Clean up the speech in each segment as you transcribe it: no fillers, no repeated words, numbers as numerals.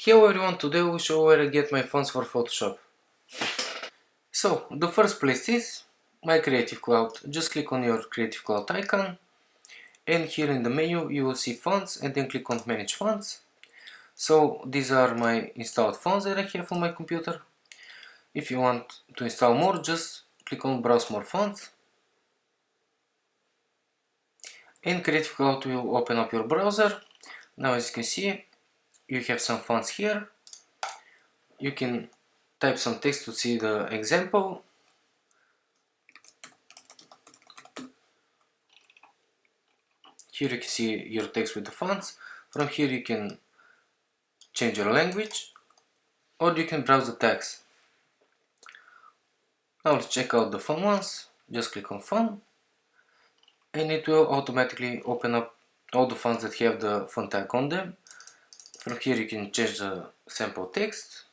Hello everyone, today we'll show where I get my fonts for Photoshop. So, the first place is my Creative Cloud. Just click on your Creative Cloud icon, and here in the menu you will see fonts, and then click on Manage Fonts. So, these are my installed fonts that I have on my computer. If you want to install more, just click on Browse More Fonts. And Creative Cloud will open up your browser. Now, as you can see, you have some fonts here. You can type some text to see the example. Here you can see your text with the fonts. From here you can change your language, or you can browse the text. Now let's check out the font ones. Just click on font, and it will automatically open up all the fonts that have the font tag on them. From here you can change the sample text.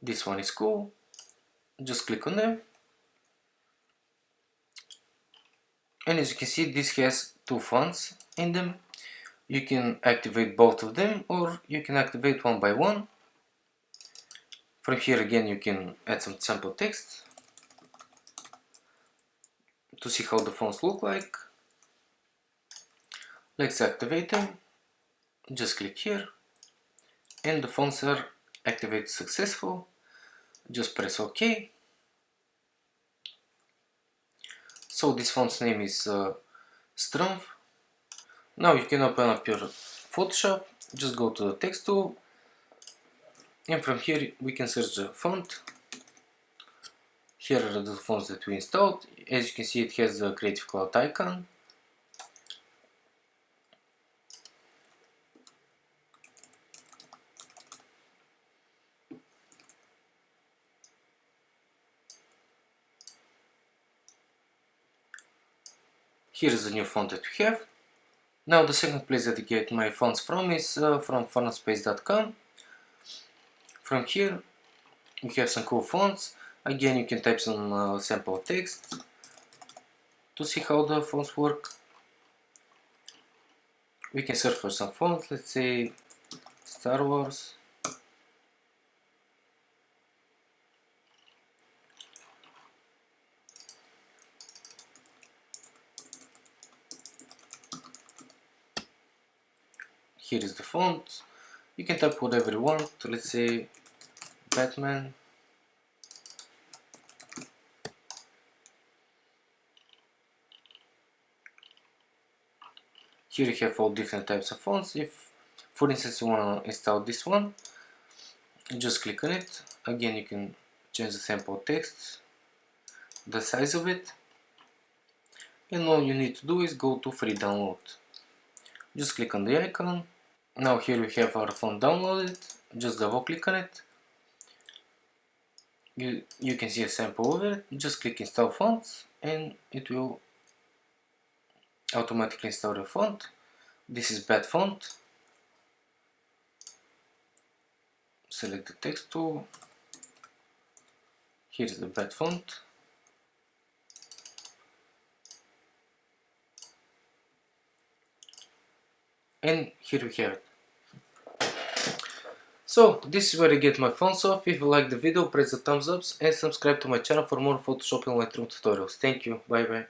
This one is cool. Just click on them. And as you can see, this has two fonts in them. You can activate both of them, or you can activate one by one. From here again you can add some sample text to see how the fonts look like. Let's activate them. Just click here, and the fonts are activated successful. Just press OK. So this font's name is Strumpf. Now you can open up your Photoshop. Just go to the text tool, and from here we can search the font. Here are the fonts that we installed. As you can see, it has the Creative Cloud icon. Here is the new font that we have. Now the second place that I get my fonts from is from fontspace.com. From here you have some cool fonts. Again, you can type some sample text to see how the fonts work. We can search for some fonts, let's say Star Wars. Here is the font. You can type whatever you want, let's say Batman. Here you have all different types of fonts. If, for instance, you want to install this one, just click on it. Again, you can change the sample text, the size of it, and all you need to do is go to free download. Just click on the icon. Now here we have our font downloaded. Just double click on it. You can see a sample of it. Just click install fonts, and it will automatically install the font. This is bad font. Select the text tool. Here is the bad font. And here we have it. So this is where I get my fonts off. If you like the video, press the thumbs up and subscribe to my channel for more Photoshop and Lightroom tutorials. Thank you. Bye bye.